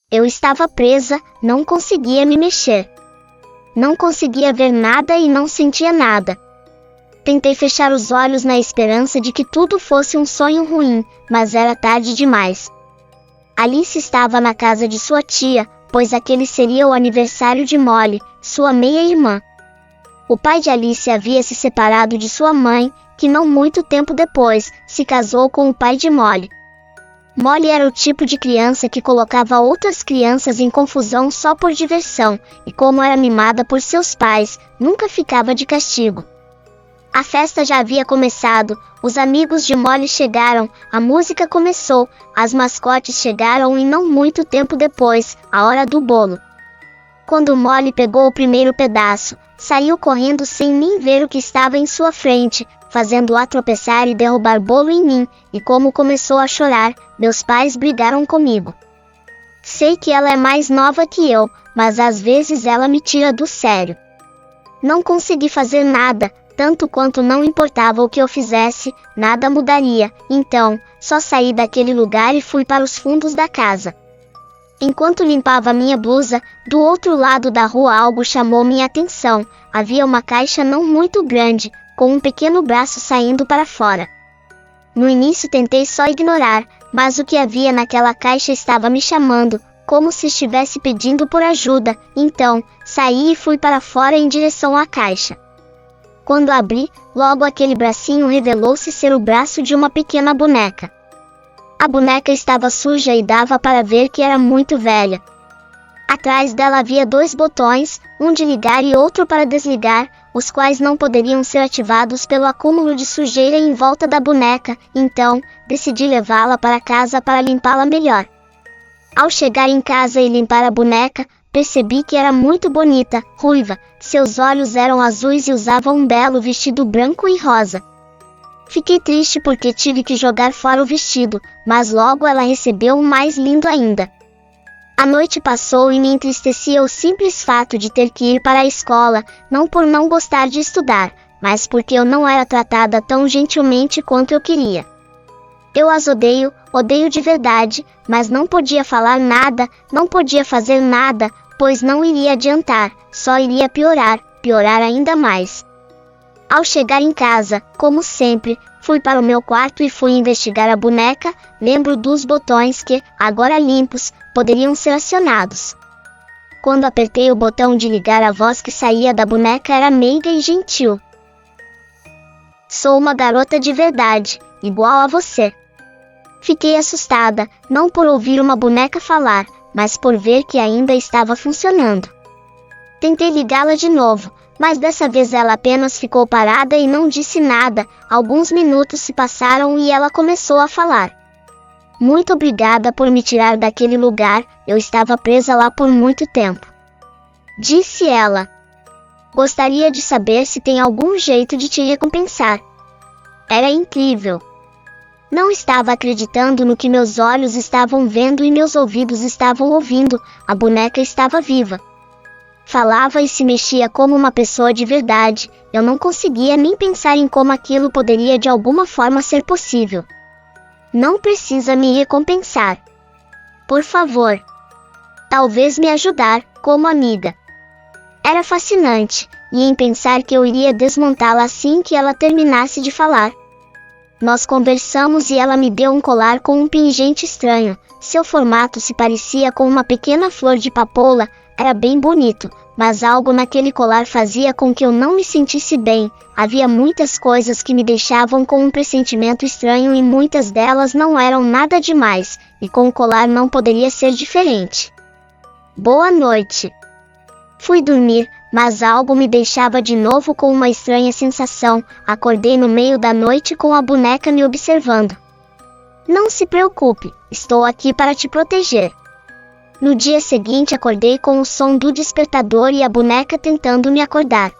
Eu estava presa, não conseguia me mexer. Não conseguia ver nada e não sentia nada. Tentei fechar os olhos na esperança de que tudo fosse um sonho ruim, mas era tarde demais. Alice estava na casa de sua tia, pois aquele seria o aniversário de Molly, sua meia-irmã. O pai de Alice havia se separado de sua mãe, que não muito tempo depois, se casou com o pai de Molly. Molly era o tipo de criança que colocava outras crianças em confusão só por diversão, e como era mimada por seus pais, nunca ficava de castigo. A festa já havia começado, os amigos de Molly chegaram, a música começou, as mascotes chegaram e não muito tempo depois, a hora do bolo. Quando Molly pegou o primeiro pedaço, saiu correndo sem nem ver o que estava em sua frente, fazendo-a tropeçar e derrubar bolo em mim, e como começou a chorar, meus pais brigaram comigo. Sei que ela é mais nova que eu, mas às vezes ela me tira do sério. Não consegui fazer nada, tanto quanto não importava o que eu fizesse, nada mudaria, então, só saí daquele lugar e fui para os fundos da casa. Enquanto limpava minha blusa, do outro lado da rua algo chamou minha atenção, havia uma caixa não muito grande, com um pequeno braço saindo para fora. No início tentei só ignorar, mas o que havia naquela caixa estava me chamando, como se estivesse pedindo por ajuda, então, saí e fui para fora em direção à caixa. Quando abri, logo aquele bracinho revelou-se ser o braço de uma pequena boneca. A boneca estava suja e dava para ver que era muito velha. Atrás dela havia 2 botões, um de ligar e outro para desligar, os quais não poderiam ser ativados pelo acúmulo de sujeira em volta da boneca, então, decidi levá-la para casa para limpá-la melhor. Ao chegar em casa e limpar a boneca, percebi que era muito bonita, ruiva, seus olhos eram azuis e usava um belo vestido branco e rosa. Fiquei triste porque tive que jogar fora o vestido, mas logo ela recebeu um mais lindo ainda. A noite passou e me entristecia o simples fato de ter que ir para a escola, não por não gostar de estudar, mas porque eu não era tratada tão gentilmente quanto eu queria. Eu as odeio, odeio de verdade, mas não podia falar nada, não podia fazer nada, pois não iria adiantar, só iria piorar ainda mais. Ao chegar em casa, como sempre, fui para o meu quarto e fui investigar a boneca, lembro dos botões que, agora limpos, poderiam ser acionados. Quando apertei o botão de ligar, a voz que saía da boneca era meiga e gentil. Sou uma garota de verdade, igual a você. Fiquei assustada, não por ouvir uma boneca falar, mas por ver que ainda estava funcionando. Tentei ligá-la de novo, mas dessa vez ela apenas ficou parada e não disse nada. Alguns minutos se passaram e ela começou a falar. Muito obrigada por me tirar daquele lugar, eu estava presa lá por muito tempo. Disse ela. Gostaria de saber se tem algum jeito de te recompensar. Era incrível. Não estava acreditando no que meus olhos estavam vendo e meus ouvidos estavam ouvindo, a boneca estava viva. Falava e se mexia como uma pessoa de verdade, eu não conseguia nem pensar em como aquilo poderia de alguma forma ser possível. Não precisa me recompensar. Por favor. Talvez me ajudar, como amiga. Era fascinante, e em pensar que eu iria desmontá-la assim que ela terminasse de falar. Nós conversamos e ela me deu um colar com um pingente estranho, seu formato se parecia com uma pequena flor de papoula, era bem bonito, mas algo naquele colar fazia com que eu não me sentisse bem, havia muitas coisas que me deixavam com um pressentimento estranho e muitas delas não eram nada demais, e com o colar não poderia ser diferente. Boa noite. Fui dormir, mas algo me deixava de novo com uma estranha sensação, acordei no meio da noite com a boneca me observando. Não se preocupe, estou aqui para te proteger. No dia seguinte acordei com o som do despertador e a boneca tentando me acordar.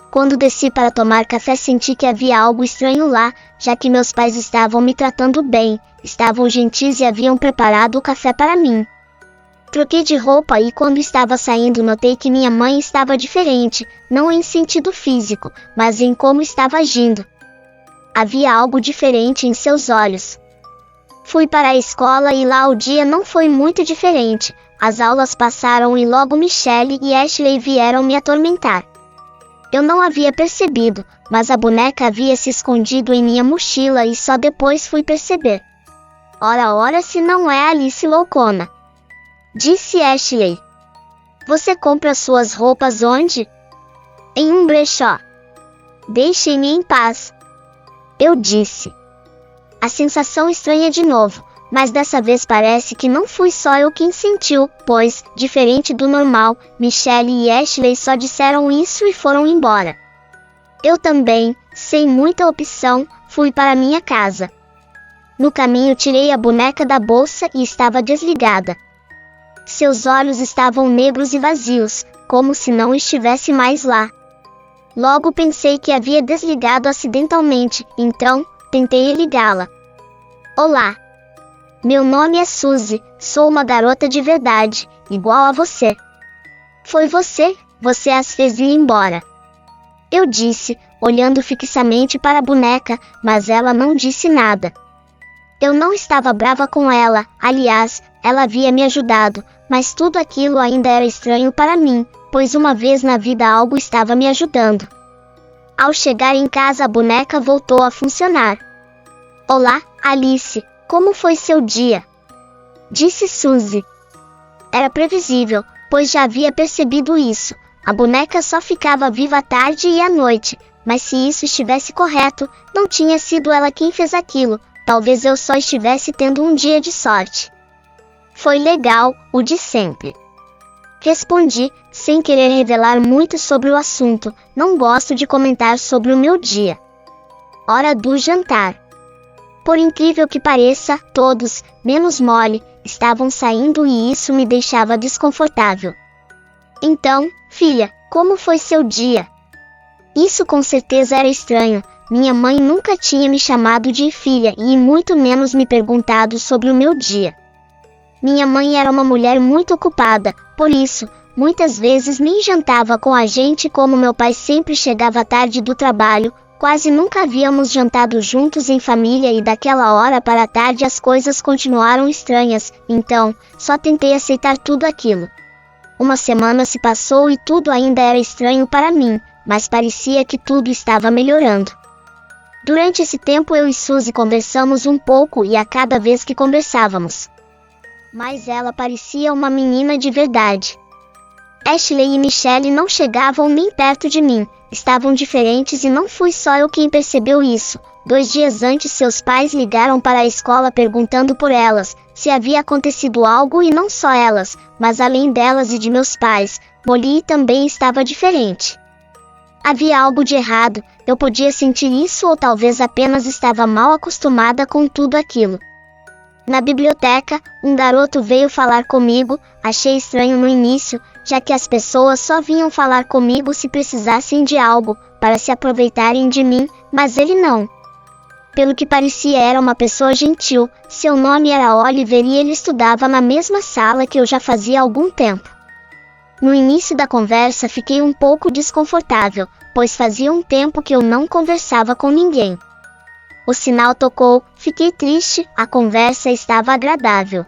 Quando desci para tomar café senti que havia algo estranho lá, já que meus pais estavam me tratando bem, estavam gentis e haviam preparado o café para mim. Troquei de roupa e quando estava saindo notei que minha mãe estava diferente, não em sentido físico, mas em como estava agindo. Havia algo diferente em seus olhos. Fui para a escola e lá o dia não foi muito diferente. As aulas passaram e logo Michelle e Ashley vieram me atormentar. Eu não havia percebido, mas a boneca havia se escondido em minha mochila e só depois fui perceber. Ora, se não é Alice loucona, disse Ashley. Você compra suas roupas onde? Em um brechó. Deixe-me em paz, eu disse. A sensação estranha de novo, mas dessa vez parece que não fui só eu quem sentiu, pois, diferente do normal, Michelle e Ashley só disseram isso e foram embora. Eu também, sem muita opção, fui para minha casa. No caminho tirei a boneca da bolsa e estava desligada. Seus olhos estavam negros e vazios, como se não estivesse mais lá. Logo pensei que havia desligado acidentalmente, então, tentei ligá-la. Olá. Meu nome é Suzy, sou uma garota de verdade, igual a você. Foi você as fez ir embora. Eu disse, olhando fixamente para a boneca, mas ela não disse nada. Eu não estava brava com ela, aliás, ela havia me ajudado, mas tudo aquilo ainda era estranho para mim, pois uma vez na vida algo estava me ajudando. Ao chegar em casa a boneca voltou a funcionar. Olá, Alice, como foi seu dia? Disse Suzy. Era previsível, pois já havia percebido isso. A boneca só ficava viva à tarde e à noite, mas se isso estivesse correto, não tinha sido ela quem fez aquilo, talvez eu só estivesse tendo um dia de sorte. Foi legal, o de sempre. Respondi, sem querer revelar muito sobre o assunto, não gosto de comentar sobre o meu dia. Hora do jantar. Por incrível que pareça, todos, menos Molly, estavam saindo e isso me deixava desconfortável. Então, filha, como foi seu dia? Isso com certeza era estranho. Minha mãe nunca tinha me chamado de filha e muito menos me perguntado sobre o meu dia. Minha mãe era uma mulher muito ocupada, por isso, muitas vezes nem jantava com a gente como meu pai sempre chegava tarde do trabalho, quase nunca havíamos jantado juntos em família e daquela hora para a tarde as coisas continuaram estranhas, então, só tentei aceitar tudo aquilo. Uma semana se passou e tudo ainda era estranho para mim, mas parecia que tudo estava melhorando. Durante esse tempo eu e Suzy conversamos um pouco e a cada vez que conversávamos, mas ela parecia uma menina de verdade. Ashley e Michelle não chegavam nem perto de mim, estavam diferentes e não fui só eu quem percebeu isso. 2 dias antes seus pais ligaram para a escola perguntando por elas, se havia acontecido algo e não só elas, mas além delas e de meus pais, Molly também estava diferente. Havia algo de errado, eu podia sentir isso ou talvez apenas estava mal acostumada com tudo aquilo. Na biblioteca, um garoto veio falar comigo, achei estranho no início, já que as pessoas só vinham falar comigo se precisassem de algo, para se aproveitarem de mim, mas ele não. Pelo que parecia era uma pessoa gentil, seu nome era Oliver e ele estudava na mesma sala que eu já fazia algum tempo. No início da conversa fiquei um pouco desconfortável, pois fazia um tempo que eu não conversava com ninguém. O sinal tocou, fiquei triste, a conversa estava agradável.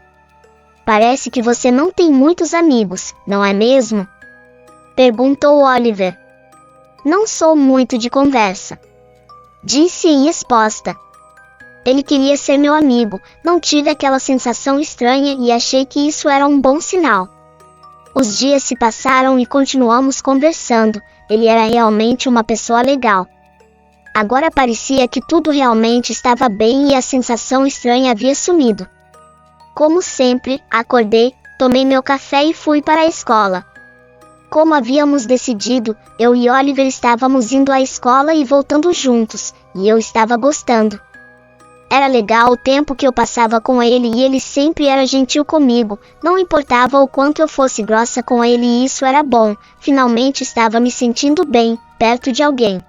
Parece que você não tem muitos amigos, não é mesmo? Perguntou Oliver. Não sou muito de conversa, disse em resposta. Ele queria ser meu amigo, não tive aquela sensação estranha e achei que isso era um bom sinal. Os dias se passaram e continuamos conversando, ele era realmente uma pessoa legal. Agora parecia que tudo realmente estava bem e a sensação estranha havia sumido. Como sempre, acordei, tomei meu café e fui para a escola. Como havíamos decidido, eu e Oliver estávamos indo à escola e voltando juntos, e eu estava gostando. Era legal o tempo que eu passava com ele e ele sempre era gentil comigo, não importava o quanto eu fosse grossa com ele e isso era bom, finalmente estava me sentindo bem, perto de alguém.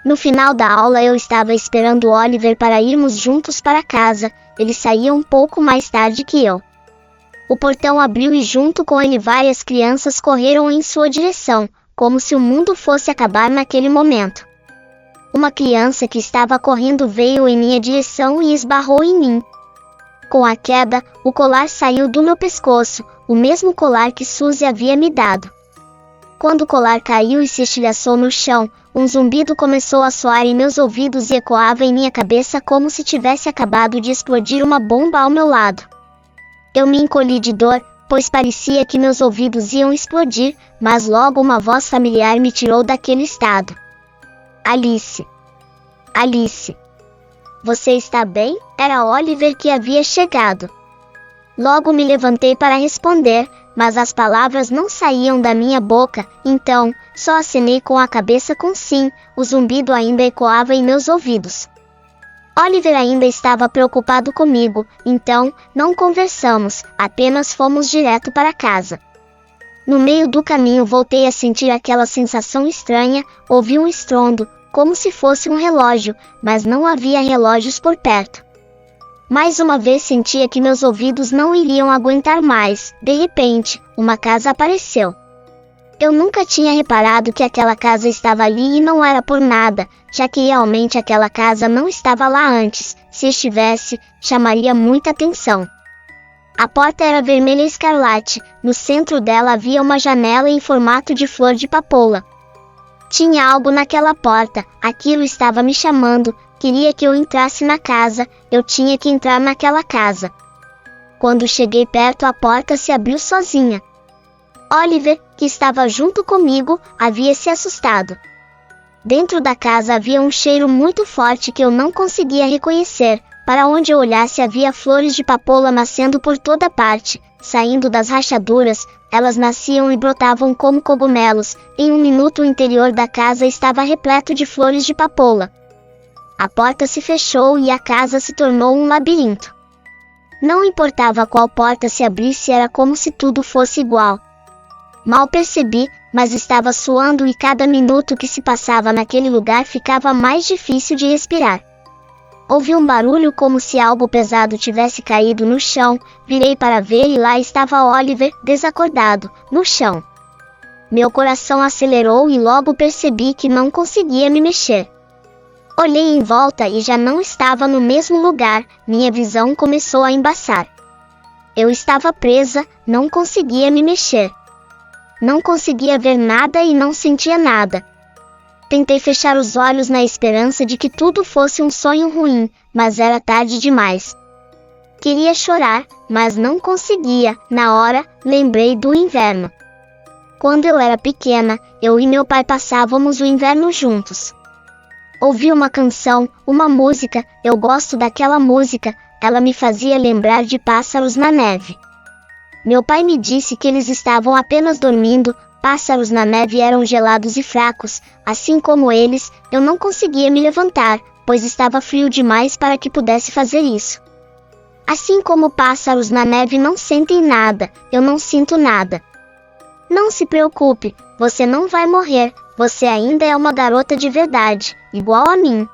No final da aula eu estava esperando Oliver para irmos juntos para casa, ele saía um pouco mais tarde que eu. O portão abriu e junto com ele várias crianças correram em sua direção, como se o mundo fosse acabar naquele momento. Uma criança que estava correndo veio em minha direção e esbarrou em mim. Com a queda, o colar saiu do meu pescoço, o mesmo colar que Suzy havia me dado. Quando o colar caiu e se estilhaçou no chão, um zumbido começou a soar em meus ouvidos e ecoava em minha cabeça como se tivesse acabado de explodir uma bomba ao meu lado. Eu me encolhi de dor, pois parecia que meus ouvidos iam explodir, mas logo uma voz familiar me tirou daquele estado. Alice. Alice. Você está bem? Era Oliver que havia chegado. Logo me levantei para responder, mas as palavras não saíam da minha boca, então, só acenei com a cabeça com sim, o zumbido ainda ecoava em meus ouvidos. Oliver ainda estava preocupado comigo, então, não conversamos, apenas fomos direto para casa. No meio do caminho voltei a sentir aquela sensação estranha, ouvi um estrondo, como se fosse um relógio, mas não havia relógios por perto. Mais uma vez sentia que meus ouvidos não iriam aguentar mais. De repente, uma casa apareceu. Eu nunca tinha reparado que aquela casa estava ali e não era por nada, já que realmente aquela casa não estava lá antes. Se estivesse, chamaria muita atenção. A porta era vermelha escarlate, no centro dela havia uma janela em formato de flor de papoula. Tinha algo naquela porta, aquilo estava me chamando, queria que eu entrasse na casa, eu tinha que entrar naquela casa. Quando cheguei perto, a porta se abriu sozinha. Oliver, que estava junto comigo, havia se assustado. Dentro da casa havia um cheiro muito forte que eu não conseguia reconhecer. Para onde eu olhasse havia flores de papoula nascendo por toda parte, saindo das rachaduras, elas nasciam e brotavam como cogumelos. Em um minuto o interior da casa estava repleto de flores de papoula. A porta se fechou e a casa se tornou um labirinto. Não importava qual porta se abrisse, era como se tudo fosse igual. Mal percebi, mas estava suando e cada minuto que se passava naquele lugar ficava mais difícil de respirar. Ouvi um barulho como se algo pesado tivesse caído no chão, virei para ver e lá estava Oliver, desacordado, no chão. Meu coração acelerou e logo percebi que não conseguia me mexer. Olhei em volta e já não estava no mesmo lugar, minha visão começou a embaçar. Eu estava presa, não conseguia me mexer. Não conseguia ver nada e não sentia nada. Tentei fechar os olhos na esperança de que tudo fosse um sonho ruim, mas era tarde demais. Queria chorar, mas não conseguia. Na hora, lembrei do inverno. Quando eu era pequena, eu e meu pai passávamos o inverno juntos. Ouvi uma canção, uma música, eu gosto daquela música, ela me fazia lembrar de pássaros na neve. Meu pai me disse que eles estavam apenas dormindo, pássaros na neve eram gelados e fracos, assim como eles, eu não conseguia me levantar, pois estava frio demais para que pudesse fazer isso. Assim como pássaros na neve não sentem nada, eu não sinto nada. Não se preocupe, você não vai morrer, você ainda é uma garota de verdade, igual a mim.